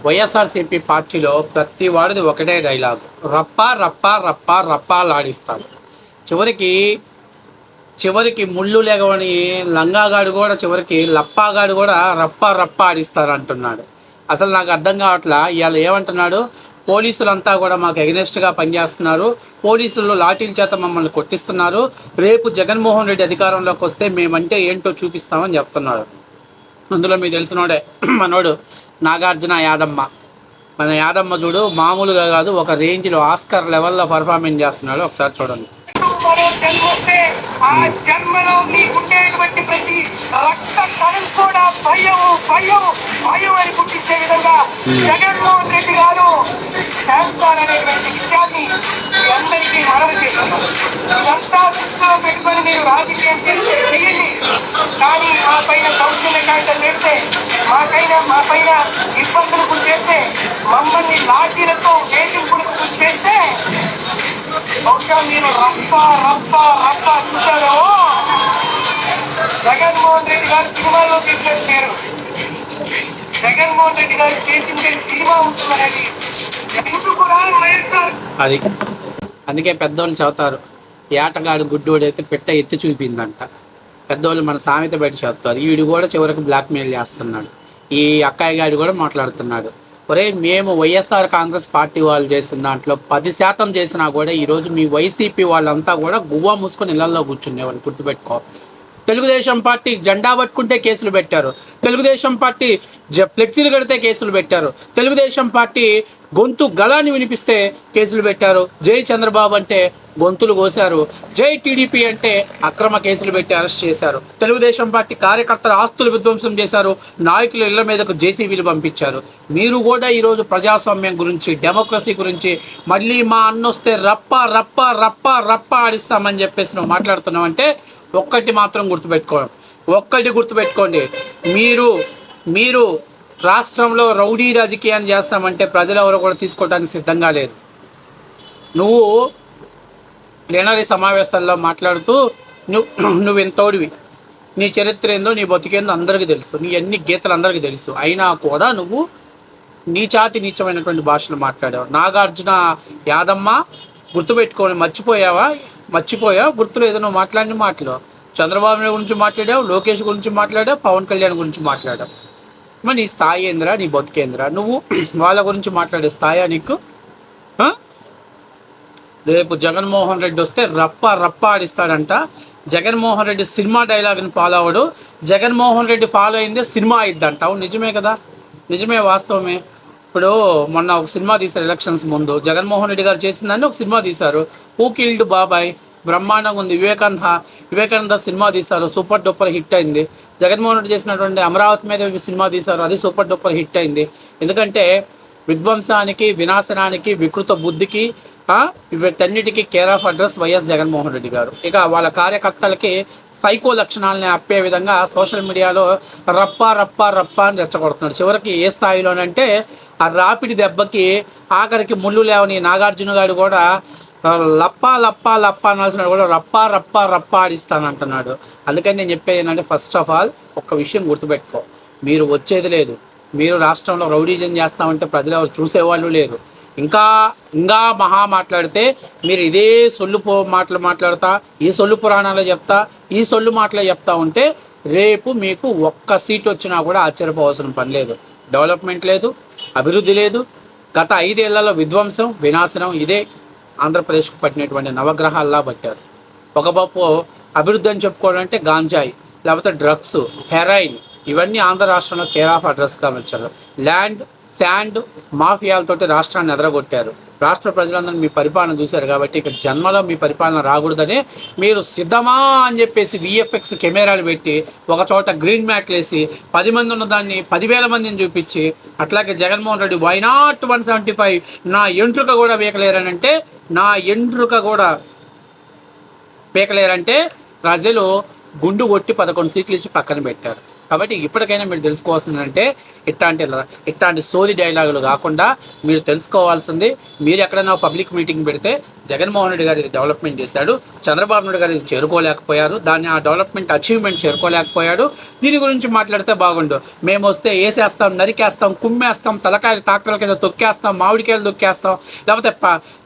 వైఎస్ఆర్సీపీ పార్టీలో ప్రతి వాడిది ఒకటే డైలాగ్, రప్ప రప్ప రప్ప రప్పాలాడిస్తాడు. చివరికి ముళ్ళు లేవని లంగాగాడు కూడా చివరికి లప్పాగాడు కూడా రప్ప రప్ప ఆడిస్తారు అంటున్నాడు. అసలు నాకు అర్థం కావట్లా. ఇవాళ ఏమంటున్నాడు, పోలీసులంతా కూడా మాకు ఎగనెస్ట్గా పనిచేస్తున్నారు, పోలీసులు లాఠీల చేత మమ్మల్ని కొట్టిస్తున్నారు, రేపు జగన్మోహన్ రెడ్డి అధికారంలోకి వస్తే మేమంటే ఏంటో చూపిస్తామని చెప్తున్నాడు. అందులో మీకు తెలిసినోడే మనోడు నాగార్జున యాదమ్మ. మన యాదమ్మ చూడు, మామూలుగా కాదు, ఒక రేంజ్లో ఆస్కర్ లెవెల్లో పర్ఫార్మెన్స్ చేస్తున్నాడు. ఒకసారి చూడండి. ఆ జన్మలో మీకుండేటువంటి ప్రతి రక్త కణం కూడా భయం భయం భయం అని పుట్టించే విధంగా జగన్మోహన్ రెడ్డి గారు చేస్తారనేటువంటి విషయాన్ని మీ అందరికీ మనవి చేస్తున్నారు. ఇదంతా దృష్టిలో పెట్టుకొని మీరు రాజకీయం చేస్తే చేయండి, కానీ మా పైన కౌన్సిల్ కాగితం వేస్తే మా పైన ఇబ్బందులకు చేస్తే మమ్మల్ని లాఠీలతో వేధింపులకు చేస్తే బహుశా మీరు రప్ప రప్ప రప్ప చూశారో. జగన్మోహన్ రెడ్డి గారు సినిమాలో తీసుకెళ్తారు, జగన్మోహన్ రెడ్డి గారు చేసింది సినిమా ఉంటుందనేది అది. అందుకే పెద్దోళ్ళు చెబుతారు, ఏటగాడు గుడ్డోడైతే పెట్ట ఎత్తి చూపిందంట. పెద్దోళ్ళు మన సామెత బయట చెప్తారు. వీడు కూడా చివరికి బ్లాక్మెయిల్ చేస్తున్నాడు. ఈ అక్కాయి గాడు కూడా మాట్లాడుతున్నాడు, ఒరే మేము వైఎస్ఆర్ కాంగ్రెస్ పార్టీ వాళ్ళు చేసిన దాంట్లో 10% చేసినా కూడా ఈరోజు మీ వైసీపీ వాళ్ళంతా కూడా గువ్వా మూసుకొని ఇళ్లలో కూర్చునేవాళ్ళు. గుర్తుపెట్టుకో. తెలుగుదేశం పార్టీ జెండా పట్టుకుంటే కేసులు పెట్టారు, తెలుగుదేశం పార్టీ ఫ్లెక్సీలు కడితే కేసులు పెట్టారు, తెలుగుదేశం పార్టీ గొంతు గలాన్ని వినిపిస్తే కేసులు పెట్టారు, జై చంద్రబాబు అంటే గొంతులు కోశారు, జై టీడీపీ అంటే అక్రమ కేసులు పెట్టి అరెస్ట్ చేశారు, తెలుగుదేశం పార్టీ కార్యకర్తల ఆస్తులు విధ్వంసం చేశారు, నాయకుల ఇళ్ల మీదకు జేసీబీలు పంపించారు. మీరు కూడా ఈరోజు ప్రజాస్వామ్యం గురించి, డెమోక్రసీ గురించి మళ్ళీ మా అన్నొస్తే రప్ప రప్ప రప్ప రప్ప ఆడిస్తామని చెప్పేసి నువ్వు మాట్లాడుతున్నావంటే ఒక్కటి మాత్రం గుర్తుపెట్టుకోండి, మీరు రాష్ట్రంలో రౌడీ రాజకీయాన్ని చేస్తామంటే ప్రజలు ఎవరు కూడా తీసుకోవడానికి సిద్ధంగా లేరు. నువ్వు ప్లీనరీ సమావేశాల్లో మాట్లాడుతూ నువ్వు ఎంతోడివి, నీ చరిత్ర ఏందో నీ బతికేందో అందరికీ తెలుసు, నీ అన్ని గీతలు అందరికీ తెలుసు, అయినా కూడా నువ్వు నీచమైనటువంటి భాషలు మాట్లాడావు. నాగార్జున యాదమ్మ గుర్తుపెట్టుకోని మర్చిపోయావు, గుర్తులేదు. నువ్వు మాట్లాడిన మాటలు చంద్రబాబు నాయుడు గురించి మాట్లాడావు, లోకేష్ గురించి మాట్లాడావు, పవన్ కళ్యాణ్ గురించి మాట్లాడావు. మరి నీ స్థాయి ఏందిరా, నీ బతికేందిరా? నువ్వు వాళ్ళ గురించి మాట్లాడే స్థాయా నీకు? రేపు జగన్మోహన్ రెడ్డి వస్తే రప్ప రప్ప ఆడిస్తాడంట. జగన్మోహన్ రెడ్డి సినిమా డైలాగ్ని ఫాలో అవ్వడు, జగన్మోహన్ రెడ్డి ఫాలో అయిందే సినిమా అయిద్దంటావు. నిజమే కదా, నిజమే, వాస్తవమే. ఇప్పుడు మొన్న ఒక సినిమా తీశారు ఎలక్షన్స్ ముందు, జగన్మోహన్ రెడ్డి గారు చేసిందని ఒక సినిమా తీశారు, హూ కిల్డ్ బాబాయ్, బ్రహ్మాండంగా ఉంది. వివేకానంద సినిమా తీశారు, సూపర్ డూపర్ హిట్ అయింది. జగన్మోహన్ రెడ్డి చేసినటువంటి అమరావతి మీద సినిమా తీశారు, అది సూపర్ డూపర్ హిట్ అయింది. ఎందుకంటే విధ్వంసానికి, వినాశనానికి, వికృత బుద్ధికి, వీటన్నిటికీ care of address YS Jaganmohan Reddy గారు. ఇక వాళ్ళ కార్యకర్తలకి సైకో లక్షణాలని అప్పే విధంగా సోషల్ మీడియాలో రప్ప రప్ప రప్ప అని రెచ్చగొడుతున్నారు. చివరికి ఏ స్థాయిలోనంటే ఆ రాపిడి దెబ్బకి ఆఖరికి ముళ్ళు లేవని నాగార్జున గారు కూడా లప్ప లప్ప లప్ప అనాల్సిన కూడా రప్ప రప్ప రప్ప ఆడిస్తానంటున్నాడు. అందుకని నేను చెప్పేది ఏంటంటే, ఫస్ట్ ఆఫ్ ఆల్ ఒక్క విషయం గుర్తుపెట్టుకో, మీరు వచ్చేది లేదు. మీరు రాష్ట్రంలో రౌడీజం చేస్తామంటే ప్రజలు ఎవరు చూసేవాళ్ళు లేరు. ఇంకా మహా మాట్లాడితే మీరు ఇదే సొల్లు మాటలు మాట్లాడతా, ఈ సొల్లు పురాణాలు చెప్తా, ఈ సొల్లు మాటలు చెప్తా ఉంటే రేపు మీకు ఒక్క సీట్ వచ్చినా కూడా ఆశ్చర్యపోవాల్సిన పని లేదు. డెవలప్మెంట్ లేదు, అభివృద్ధి లేదు. గత 5 ఏళ్లలో విధ్వంసం, వినాశనం ఇదే ఆంధ్రప్రదేశ్కు పట్టినటువంటి నవగ్రహాల్లా పట్టారు. ఒక పప్పు అభివృద్ధి అని చెప్పుకోవాలంటే గాంజాయి, లేకపోతే డ్రగ్స్, హెరాయిన్, ఇవన్నీ ఆంధ్ర రాష్ట్రంలో కేర్ ఆఫ్ అడ్రస్గా వచ్చారు. ల్యాండ్, శాండ్ మాఫియాలతోటి రాష్ట్రాన్ని ఎదరగొట్టారు. రాష్ట్ర ప్రజలందరూ మీ పరిపాలన చూశారు కాబట్టి ఇక జన్మలో మీ పరిపాలన రాకూడదని మీరు సిద్ధమా అని చెప్పేసి VFX కెమెరాలు పెట్టి ఒక చోట గ్రీన్ మ్యాట్లు వేసి 10 మంది ఉన్న దాన్ని 10,000 మందిని చూపించి, అట్లాగే జగన్మోహన్ రెడ్డి వై నాట్ 175 నా ఎంట్రుక కూడా పీకలేరంటే ప్రజలు గుండు కొట్టి 11 సీట్లు ఇచ్చి పక్కన పెట్టారు. కాబట్టి ఇప్పటికైనా మీరు తెలుసుకోవాల్సిందంటే ఇట్లాంటి సోది డైలాగులు కాకుండా మీరు తెలుసుకోవాల్సింది, మీరు ఎక్కడైనా పబ్లిక్ మీటింగ్ పెడితే జగన్మోహన్ రెడ్డి గారు ఇది డెవలప్మెంట్ చేశాడు, చంద్రబాబు నాయుడు గారు ఇది చేరుకోలేకపోయారు, దాన్ని ఆ డెవలప్మెంట్ అచీవ్మెంట్ చేరుకోలేకపోయాడు, దీని గురించి మాట్లాడితే బాగుండు. మేము వస్తే వేసేస్తాం, నరికేస్తాం, కుమ్మేస్తాం, తలకాయలు ట్రాక్టర్ల కింద తొక్కేస్తాం, మామిడికాయలు తొక్కేస్తాం, లేకపోతే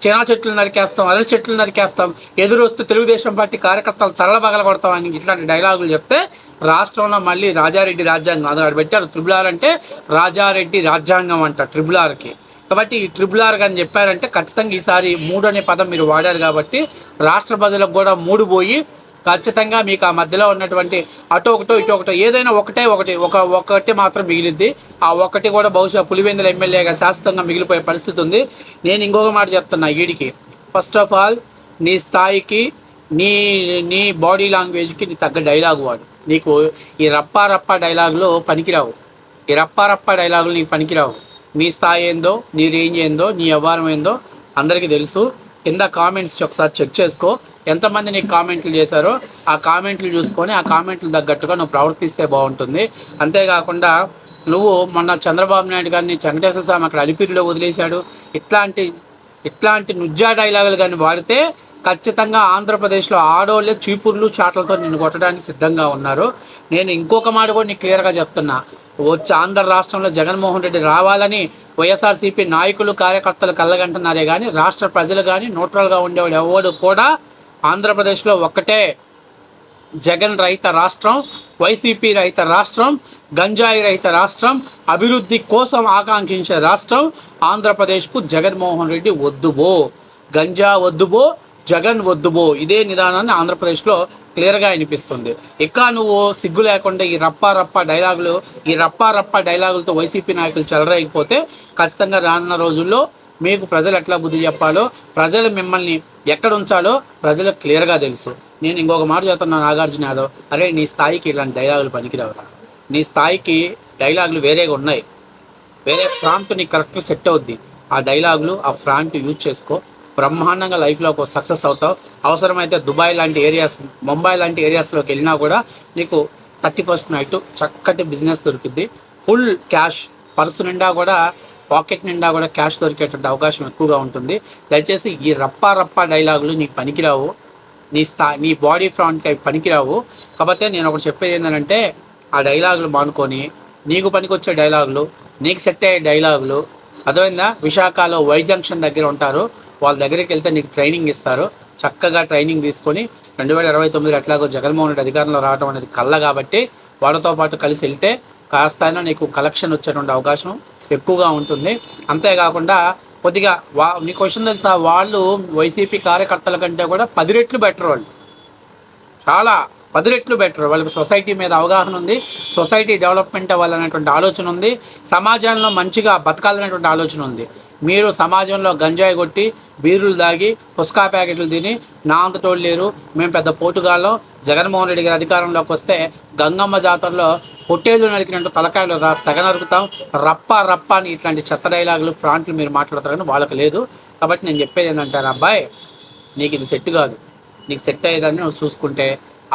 చినా చెట్లు నరికేస్తాం, అరటి చెట్లు నరికేస్తాం, ఎదురొస్తూ తెలుగుదేశం పార్టీ కార్యకర్తలు తరలబగల కొడతాం అని ఇట్లాంటి డైలాగులు చెప్తే రాష్ట్రంలో మళ్ళీ రాజారెడ్డి రాజ్యాంగం అది పెట్టారు. ట్రిబుల్ అంటే రాజారెడ్డి రాజ్యాంగం అంట ట్రిబుల్. కాబట్టి ఈ ట్రిబుల్ అని చెప్పారంటే ఖచ్చితంగా ఈసారి 3 అనే పదం మీరు వాడారు కాబట్టి రాష్ట్ర ప్రజలకు కూడా 3 పోయి ఖచ్చితంగా మీకు ఆ మధ్యలో ఉన్నటువంటి అటో ఒకటో ఇటో ఒకటో ఏదైనా ఒకటి మాత్రం మిగిలిద్ది. ఆ ఒకటి కూడా బహుశా పులివెందుల ఎమ్మెల్యేగా శాశ్వతంగా మిగిలిపోయే పరిస్థితి ఉంది. నేను ఇంకొక మాట చెప్తున్నా వీడికి, ఫస్ట్ ఆఫ్ ఆల్ నీ స్థాయికి నీ బాడీ లాంగ్వేజ్కి నీ తగ్గ డైలాగు వాడు. నీకు ఈ రప్పా డైలాగులు పనికిరావు. నీకు పనికిరావు. నీ స్థాయి ఏందో, నీ రేంజ్ ఏందో, నీ వ్యవహారం ఏందో అందరికీ తెలుసు. కింద కామెంట్స్ ఒకసారి చెక్ చేసుకో. ఎంతమంది నీకు కామెంట్లు చేశారో ఆ కామెంట్లు చూసుకొని ఆ కామెంట్లు తగ్గట్టుగా నువ్వు ప్రవర్తిస్తే బాగుంటుంది. అంతేకాకుండా నువ్వు మొన్న చంద్రబాబు నాయుడు గారిని వెంకటేశ్వర స్వామి అక్కడ అలిపిరిలో వదిలేశాడు, ఇట్లాంటి నుజ్జా డైలాగులు కానీ వాడితే ఖచ్చితంగా ఆంధ్రప్రదేశ్లో ఆడోళ్ళే చీపుర్లు చాట్లతో నిన్ను కొట్టడానికి సిద్ధంగా ఉన్నారు. నేను ఇంకొక మాట కూడా నీకు క్లియర్గా చెప్తున్నా, వచ్చి ఆంధ్ర రాష్ట్రంలో జగన్మోహన్ రెడ్డి రావాలని వైఎస్ఆర్సీపీ నాయకులు కార్యకర్తలు కళ్ళగంటున్నారే కానీ రాష్ట్ర ప్రజలు కానీ న్యూట్రల్గా ఉండేవాడు ఎవరు కూడా ఆంధ్రప్రదేశ్లో ఒక్కటే, జగన్ రహిత రాష్ట్రం, వైసీపీ రహిత రాష్ట్రం, గంజాయి రహిత రాష్ట్రం, అభివృద్ధి కోసం ఆకాంక్షించే రాష్ట్రం ఆంధ్రప్రదేశ్కు జగన్మోహన్ రెడ్డి వద్దుబో, గంజా వద్దుబో, జగన్ వద్దుబో. ఇదే నిదానాన్ని ఆంధ్రప్రదేశ్లో క్లియర్గా వినిపిస్తుంది. ఇక నువ్వు సిగ్గు లేకుండా ఈ రప్పా డైలాగులతో వైసీపీ నాయకులు చెలరైపోతే ఖచ్చితంగా రానున్న రోజుల్లో మీకు ప్రజలు ఎట్లా బుద్ధి చెప్పాలో, ప్రజలు మిమ్మల్ని ఎక్కడ ఉంచాలో ప్రజలకు క్లియర్గా తెలుసు. నేను ఇంకొక మాట చెప్తున్నా నాగార్జున యాదవ్, అరే నీ స్థాయికి ఇలాంటి డైలాగులు పనికిరావురా. నీ స్థాయికి డైలాగులు వేరేగా ఉన్నాయి, వేరే ఫ్రాంట్ నీకు కరెక్ట్గా సెట్ అవుద్ది. ఆ డైలాగులు ఆ ఫ్రాంట్ యూజ్ చేసుకో, బ్రహ్మాండంగా లైఫ్లో ఒక సక్సెస్ అవుతావు. అవసరమైతే దుబాయ్ లాంటి ఏరియాస్, ముంబై లాంటి ఏరియాస్లోకి వెళ్ళినా కూడా నీకు 31st నైట్ చక్కటి బిజినెస్ దొరికిద్ది. ఫుల్ క్యాష్, పర్సు నిండా కూడా, పాకెట్ నిండా కూడా క్యాష్ దొరికేటువంటి అవకాశం ఎక్కువగా ఉంటుంది. దయచేసి ఈ రప్పా డైలాగులు నీకు పనికిరావు, నీ బాడీ ఫ్రాంట్కి అవి పనికిరావు. కాకపోతే నేను ఒకటి చెప్పేది ఏంటంటే, ఆ డైలాగులు మానుకొని నీకు పనికొచ్చే డైలాగులు, నీకు సెట్ అయ్యే డైలాగులు, అర్థమైందా? విశాఖలో వై జంక్షన్ దగ్గర ఉంటారు, వాళ్ళ దగ్గరికి వెళ్తే నీకు ట్రైనింగ్ ఇస్తారు. చక్కగా ట్రైనింగ్ తీసుకొని 2029 ఎట్లాగో జగన్మోహన్ రెడ్డి అధికారంలో రావడం అనేది కళ్ళ కాబట్టి వాళ్ళతో పాటు కలిసి వెళ్తే కాస్త అయినా నీకు కలెక్షన్ వచ్చేటువంటి అవకాశం ఎక్కువగా ఉంటుంది. అంతేకాకుండా కొద్దిగా నీకు క్వశ్చన్ తెలుసా, వాళ్ళు వైసీపీ కార్యకర్తల కంటే కూడా 10 రెట్లు బెటర్, వాళ్ళు చాలా 10 రెట్లు బెటర్. వాళ్ళకి సొసైటీ మీద అవగాహన ఉంది, సొసైటీ డెవలప్మెంట్ అవ్వాలనేటువంటి ఆలోచన ఉంది, సమాజంలో మంచిగా బతకాలనేటువంటి ఆలోచన ఉంది. మీరు సమాజంలో గంజాయి కొట్టి, బీరులు దాగి, పుస్కా ప్యాకెట్లు తిని నా అంతటోళ్ళు లేరు, మేము పెద్ద పోటుగాళ్ళం, జగన్మోహన్ రెడ్డి గారి అధికారంలోకి వస్తే గంగమ్మ జాతరలో పొట్టేళ్ళు నరికినట్టు తలకాయలు తెగ నరుకుతాం, రప్ప అని ఇట్లాంటి చెత్త డైలాగులు ఫ్రాంట్లు మీరు మాట్లాడతారని వాళ్ళకి లేదు. కాబట్టి నేను చెప్పేది ఏంటంటారు, అబ్బాయి నీకు ఇది సెట్ కాదు, నీకు సెట్ అయ్యేదాన్ని నువ్వు చూసుకుంటే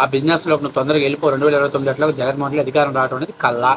ఆ బిజినెస్లోకి నువ్వు తొందరగా వెళ్ళిపో. 2029 జగన్మోహన్ రెడ్డి అధికారం రావడం అనేది కల్లా.